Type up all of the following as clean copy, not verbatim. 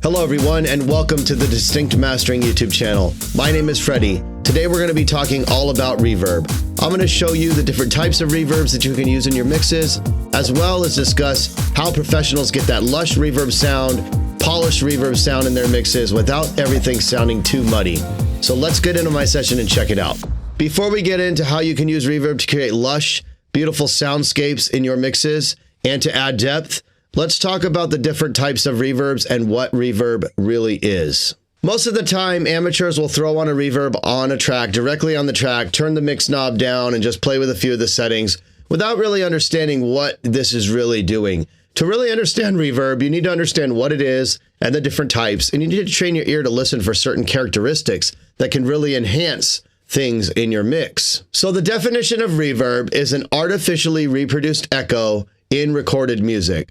Hello everyone, and welcome to the Distinct Mastering YouTube channel. My name is Freddie. Today we're going to be talking all about reverb. I'm going to show you the different types of reverbs that you can use in your mixes, as well as discuss how professionals get that lush reverb sound, polished reverb sound in their mixes without everything sounding too muddy. So let's get into my session and check it out. Before we get into how you can use reverb to create lush, beautiful soundscapes in your mixes and to add depth, let's talk about the different types of reverbs and what reverb really is. Most of the time, amateurs will throw on a reverb on a track, directly on the track, turn the mix knob down, and just play with a few of the settings without really understanding what this is really doing. To really understand reverb, you need to understand what it is and the different types, and you need to train your ear to listen for certain characteristics that can really enhance things in your mix. So the definition of reverb is an artificially reproduced echo in recorded music.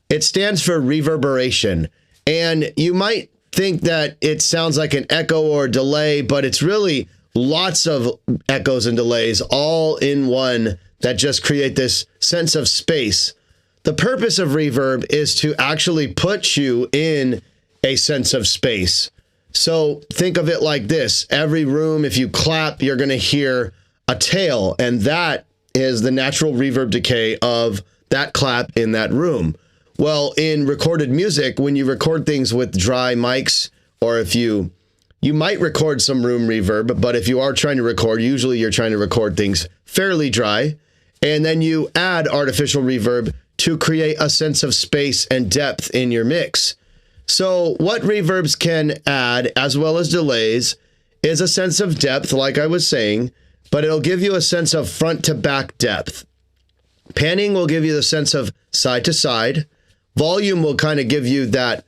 It stands for reverberation, and you might think that it sounds like an echo or delay, but it's really lots of echoes and delays all in one that just create this sense of space. The purpose of reverb is to actually put you in a sense of space. So think of it like this. Every room, if you clap, you're going to hear a tail, and that is the natural reverb decay of that clap in that room. Well, in recorded music, when you record things with dry mics, or if you might record some room reverb, but if you are trying to record, usually you're trying to record things fairly dry, and then you add artificial reverb to create a sense of space and depth in your mix. So what reverbs can add, as well as delays, is a sense of depth, like I was saying, but it'll give you a sense of front to back depth. Panning will give you the sense of side to side. Volume will kind of give you that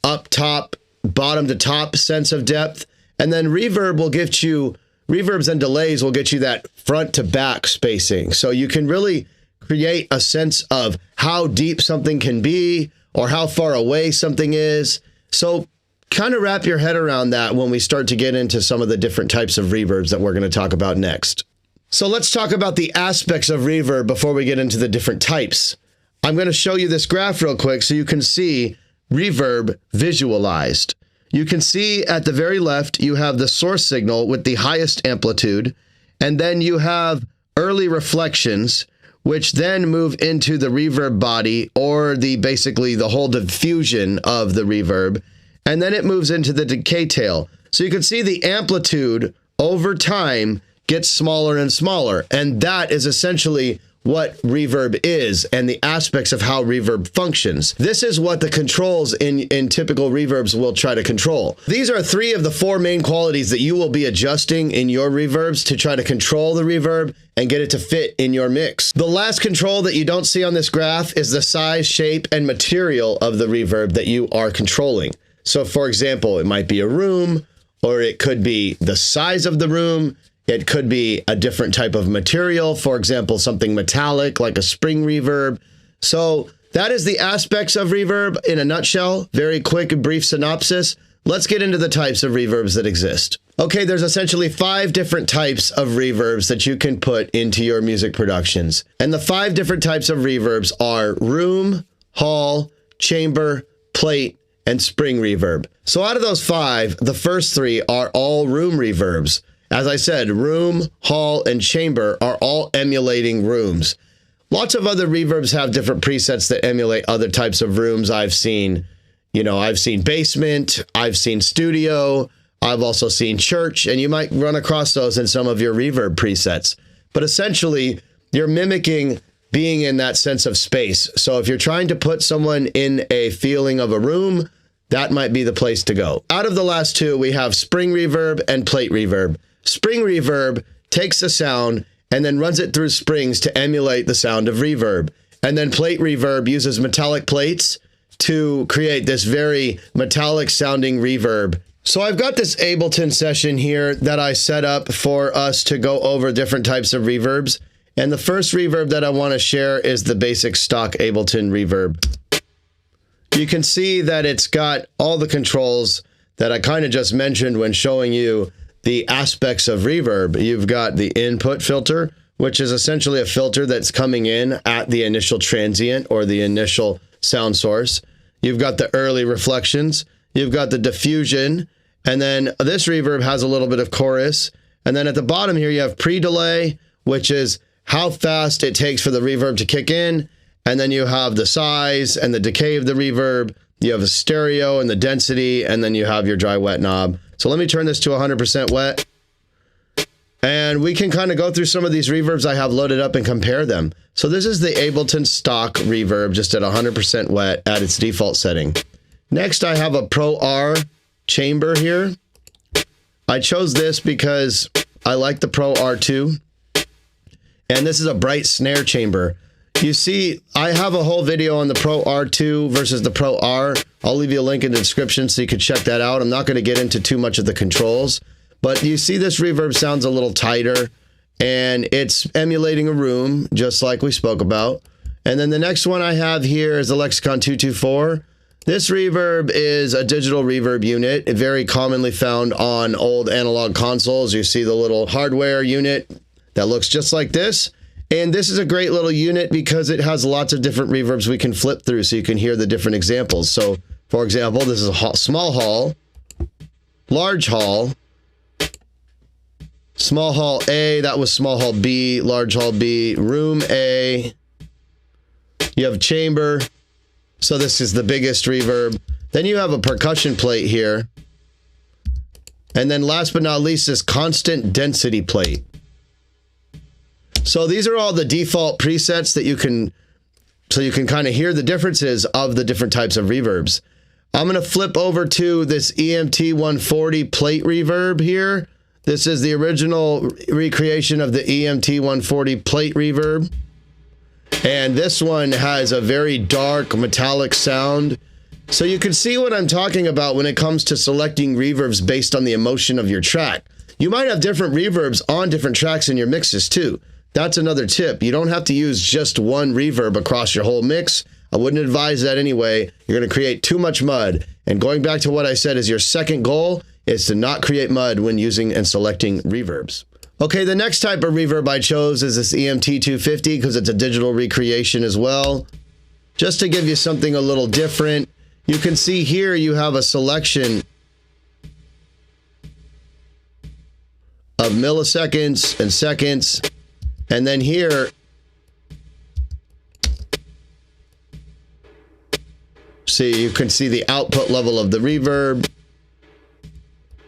up top, bottom to top sense of depth. And then reverb will get you, reverbs and delays will get you that front to back spacing. So you can really create a sense of how deep something can be or how far away something is. So kind of wrap your head around that when we start to get into some of the different types of reverbs that we're going to talk about next. So let's talk about the aspects of reverb before we get into the different types. I'm going to show you this graph real quick so you can see reverb visualized. You can see at the very left, you have the source signal with the highest amplitude, and then you have early reflections, which then move into the reverb body, or basically the whole diffusion of the reverb, and then it moves into the decay tail. So you can see the amplitude over time gets smaller and smaller, and that is essentially what reverb is and the aspects of how reverb functions. This is what the controls in typical reverbs will try to control. These are three of the four main qualities that you will be adjusting in your reverbs to try to control the reverb and get it to fit in your mix. The last control that you don't see on this graph is the size, shape, and material of the reverb that you are controlling. So for example, it might be a room, or it could be the size of the room. It could be a different type of material, for example, something metallic like a spring reverb. So that is the aspects of reverb in a nutshell. Very quick and brief synopsis. Let's get into the types of reverbs that exist. Okay, there's essentially 5 different types of reverbs that you can put into your music productions. And the 5 different types of reverbs are room, hall, chamber, plate, and spring reverb. So out of those 5, the first 3 are all room reverbs. As I said, room, hall, and chamber are all emulating rooms. Lots of other reverbs have different presets that emulate other types of rooms. I've seen basement, I've seen studio, I've also seen church, and you might run across those in some of your reverb presets. But essentially, you're mimicking being in that sense of space. So if you're trying to put someone in a feeling of a room, that might be the place to go. Out of the last 2, we have spring reverb and plate reverb. Spring reverb takes a sound and then runs it through springs to emulate the sound of reverb. And then plate reverb uses metallic plates to create this very metallic sounding reverb. So I've got this Ableton session here that I set up for us to go over different types of reverbs. And the first reverb that I want to share is the basic stock Ableton reverb. You can see that it's got all the controls that I kind of just mentioned when showing you the aspects of reverb. You've got the input filter, which is essentially a filter that's coming in at the initial transient or the initial sound source. You've got the early reflections. you've got the diffusion, and then this reverb has a little bit of chorus. And then at the bottom here, you have pre-delay, which is how fast it takes for the reverb to kick in. And then you have the size and the decay of the reverb. You have a stereo and the density, and then you have your dry wet knob. So let me turn this to 100% wet. And we can kind of go through some of these reverbs I have loaded up and compare them. So this is the Ableton stock reverb, just at 100% wet at its default setting. Next, I have a Pro R chamber here. I chose this because I like the Pro R2. And this is a bright snare chamber. You see, I have a whole video on the Pro R2 versus the Pro R. I'll leave you a link in the description so you can check that out. I'm not going to get into too much of the controls. But you see this reverb sounds a little tighter, and it's emulating a room, just like we spoke about. And then the next one I have here is the Lexicon 224. This reverb is a digital reverb unit, very commonly found on old analog consoles. You see the little hardware unit that looks just like this. And this is a great little unit because it has lots of different reverbs we can flip through so you can hear the different examples. So, for example, this is a small hall, large hall, small hall A, that was small hall B, large hall B, room A. You have chamber. So this is the biggest reverb. Then you have a percussion plate here. And then last but not least, this constant density plate. So these are all the default presets that you can kind of hear the differences of the different types of reverbs. I'm going to flip over to this EMT 140 plate reverb here. This is the original recreation of the EMT 140 plate reverb. And this one has a very dark metallic sound. So you can see what I'm talking about when it comes to selecting reverbs based on the emotion of your track. You might have different reverbs on different tracks in your mixes too. That's another tip. You don't have to use just one reverb across your whole mix. I wouldn't advise that anyway. You're going to create too much mud. And going back to what I said is your second goal is to not create mud when using and selecting reverbs. Okay, the next type of reverb I chose is this EMT 250 because it's a digital recreation as well. Just to give you something a little different, you can see here you have a selection of milliseconds and seconds. And then here, see, you can see the output level of the reverb.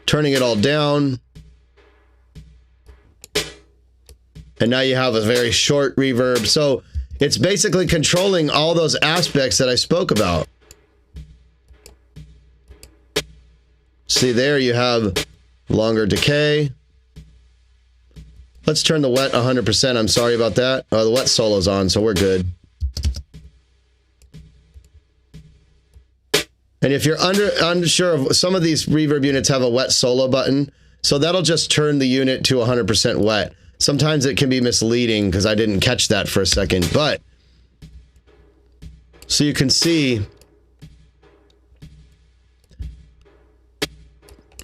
Turning it all down. And now you have a very short reverb. So it's basically controlling all those aspects that I spoke about. See there, you have longer decay. Let's turn the wet 100%. I'm sorry about that. Oh, the wet solo's on, so we're good. And if you're unsure of, some of these reverb units have a wet solo button, so that'll just turn the unit to 100% wet. Sometimes it can be misleading because I didn't catch that for a second, but so you can see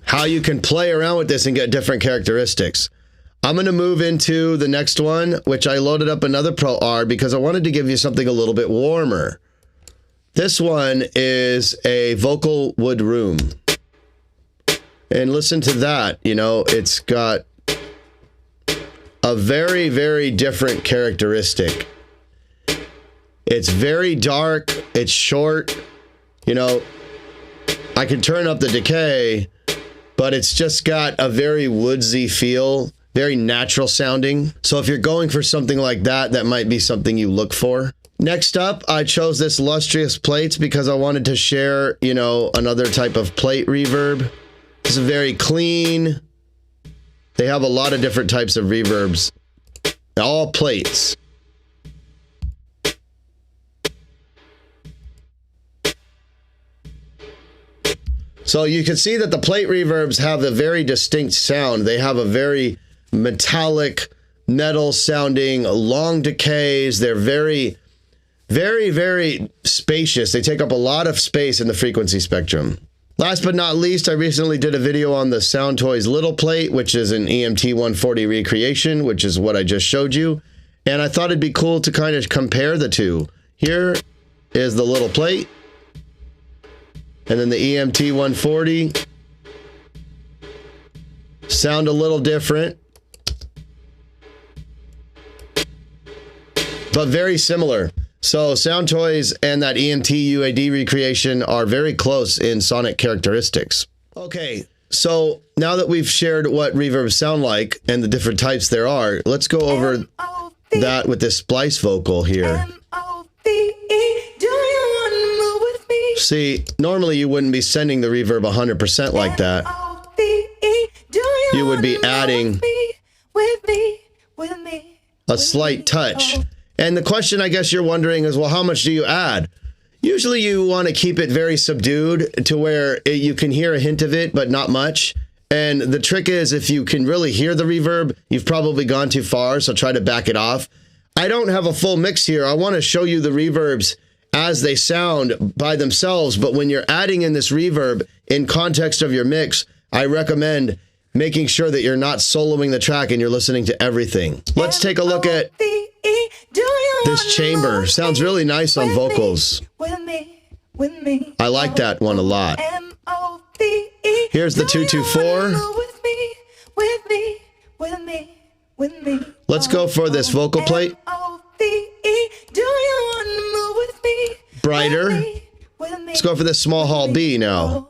how you can play around with this and get different characteristics. I'm going to move into the next one, which I loaded up another Pro R because I wanted to give you something a little bit warmer. This one is a vocal wood room. And listen to that, you know, it's got a very, very different characteristic. It's very dark, it's short, you know, I can turn up the decay, but it's just got a very woodsy feel, very natural sounding. So if you're going for something like that, that might be something you look for. Next up, I chose this Lustrous Plates because I wanted to share, you know, another type of plate reverb. It's very clean. They have a lot of different types of reverbs. All plates. So you can see that the plate reverbs have a very distinct sound. They have a very metallic, metal sounding, long decays. They're very, very, very spacious. They take up a lot of space in the frequency spectrum. Last but not least, I recently did a video on the Soundtoys little plate, which is an EMT 140 recreation, which is what I just showed you. And I thought it'd be cool to kind of compare the two. Here is the little plate. And then the EMT 140. Sound a little different, but very similar. So Soundtoys and that EMT UAD recreation are very close in sonic characteristics. Okay, so now that we've shared what reverbs sound like and the different types there are, let's go over that with this splice vocal here. See, normally you wouldn't be sending the reverb 100% like that. You would be adding a slight touch. And the question I guess you're wondering is, well, how much do you add? Usually you want to keep it very subdued to where you can hear a hint of it, but not much. And the trick is, if you can really hear the reverb, you've probably gone too far, so try to back it off. I don't have a full mix here. I want to show you the reverbs as they sound by themselves, but when you're adding in this reverb in context of your mix, I recommend making sure that you're not soloing the track and you're listening to everything. Let's take a look at this chamber. Sounds really nice on vocals. I like that one a lot. Here's the 224. Let's go for this vocal plate. Brighter. Let's go for this small hall B now.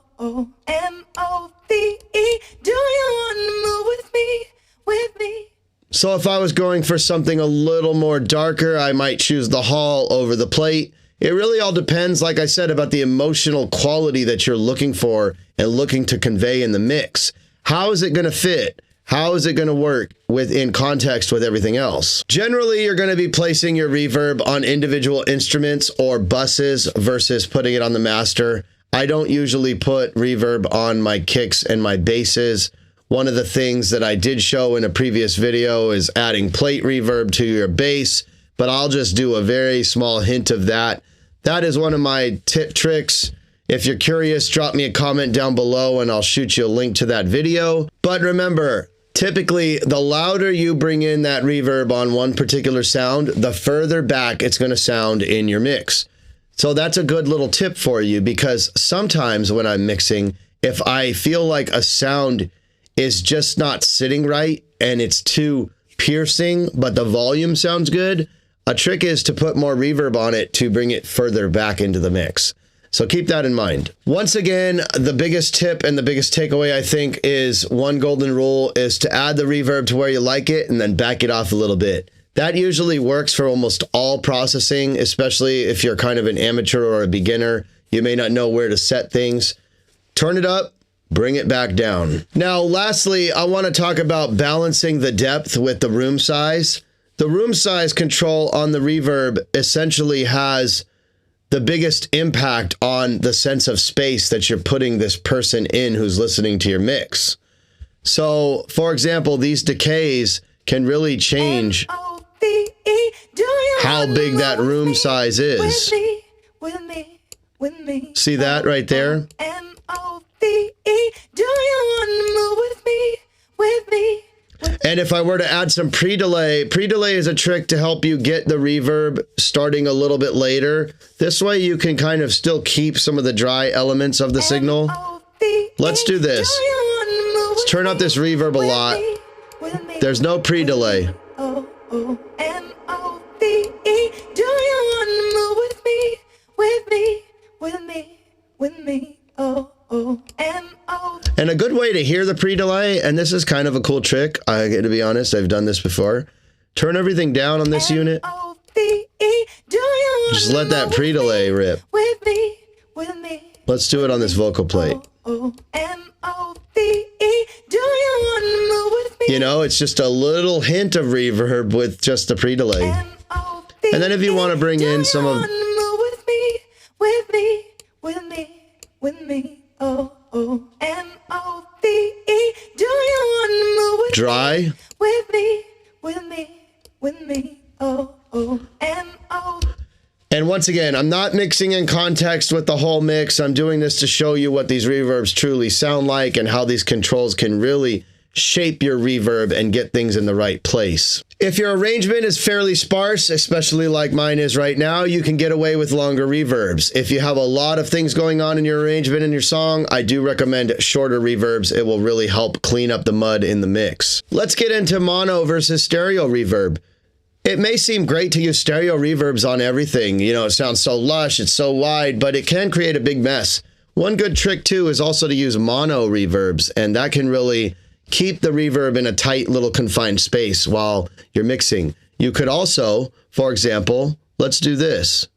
So if I was going for something a little more darker, I might choose the hall over the plate. It really all depends, like I said, about the emotional quality that you're looking for and looking to convey in the mix. How is it going to fit? How is it going to work in context with everything else? Generally, you're going to be placing your reverb on individual instruments or buses versus putting it on the master. I don't usually put reverb on my kicks and my basses. One of the things that I did show in a previous video is adding plate reverb to your bass, but I'll just do a very small hint of that. That is one of my tricks. If you're curious, drop me a comment down below and I'll shoot you a link to that video. But remember, typically, the louder you bring in that reverb on one particular sound, the further back it's going to sound in your mix. So that's a good little tip for you, because sometimes when I'm mixing, if I feel like a sound is just not sitting right and it's too piercing, but the volume sounds good, a trick is to put more reverb on it to bring it further back into the mix. So keep that in mind. Once again, the biggest tip and the biggest takeaway, I think, is one golden rule is to add the reverb to where you like it and then back it off a little bit. That usually works for almost all processing, especially if you're kind of an amateur or a beginner. You may not know where to set things. Turn it up, bring it back down. Now, lastly, I want to talk about balancing the depth with the room size. The room size control on the reverb essentially has the biggest impact on the sense of space that you're putting this person in who's listening to your mix. So, for example, these decays can really change how big that room size is. See that right there? And if I were to add some pre-delay is a trick to help you get the reverb starting a little bit later. This way you can kind of still keep some of the dry elements of the signal. Let's do this. Let's turn up this reverb a lot. There's no pre-delay. And a good way to hear the pre-delay, and this is kind of a cool trick, I get to be honest, I've done this before. Turn everything down on this unit. Just let that pre-delay rip. Let's do it on this vocal plate. You know, it's just a little hint of reverb with just the pre-delay. And then if you want to bring in some of... Dry. And once again, I'm not mixing in context with the whole mix. I'm doing this to show you what these reverbs truly sound like and how these controls can really shape your reverb and get things in the right place. If your arrangement is fairly sparse, especially like mine is right now, you can get away with longer reverbs. If you have a lot of things going on in your arrangement in your song, I do recommend shorter reverbs. It will really help clean up the mud in the mix. Let's get into mono versus stereo reverb. It may seem great to use stereo reverbs on everything. You know, it sounds so lush, it's so wide, but it can create a big mess. One good trick too is also to use mono reverbs, and that can really keep the reverb in a tight little confined space while you're mixing. You could also, for example, let's do this.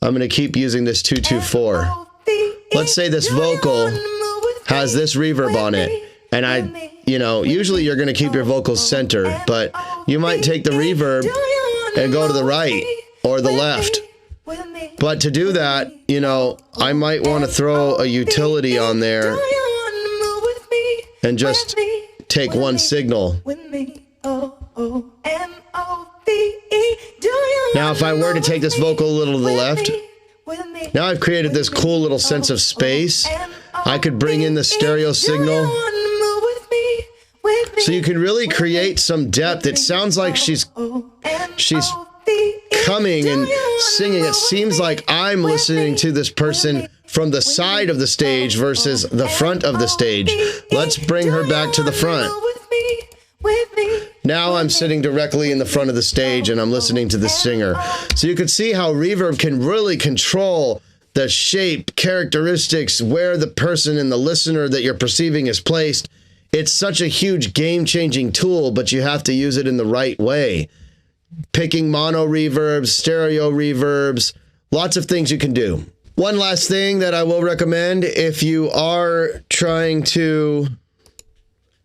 I'm going to keep using this 224. Let's say this vocal has this reverb on it, and usually you're going to keep your vocals center, but you might take the reverb and go to the right or the left. But to do that, I might want to throw a utility on there and just take one signal. Now, if I were to take this vocal a little to the left, now I've created this cool little sense of space. I could bring in the stereo signal. So you can really create some depth. It sounds like she's coming and singing. It seems like I'm listening to this person from the side of the stage versus the front of the stage. Let's bring her back to the front. Now I'm sitting directly in the front of the stage and I'm listening to the singer. So you can see how reverb can really control the shape, characteristics, where the person and the listener that you're perceiving is placed. It's such a huge game-changing tool, but you have to use it in the right way. Picking mono reverbs, stereo reverbs, lots of things you can do. One last thing that I will recommend, if you are trying to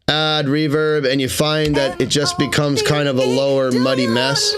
add reverb and you find that it just becomes kind of a lower muddy mess,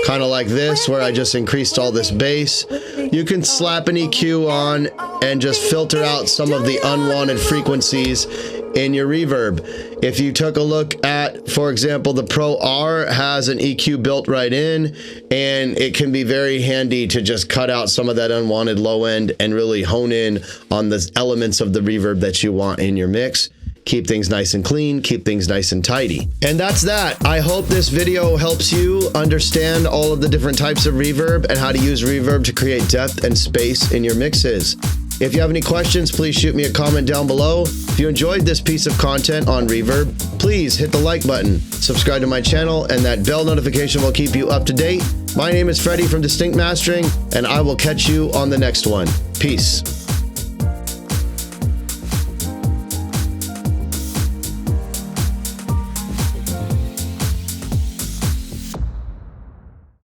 kind of like this where I just increased all this bass, you can slap an EQ on and just filter out some of the unwanted frequencies in your reverb. If you took a look at, for example, the Pro R has an EQ built right in, and it can be very handy to just cut out some of that unwanted low end and really hone in on the elements of the reverb that you want in your mix. Keep things nice and clean, keep things nice and tidy. And that's that. I hope this video helps you understand all of the different types of reverb and how to use reverb to create depth and space in your mixes. If you have any questions, please shoot me a comment down below. If you enjoyed this piece of content on reverb, please hit the like button, subscribe to my channel, and that bell notification will keep you up to date. My name is Freddie from Distinct Mastering, and I will catch you on the next one. Peace.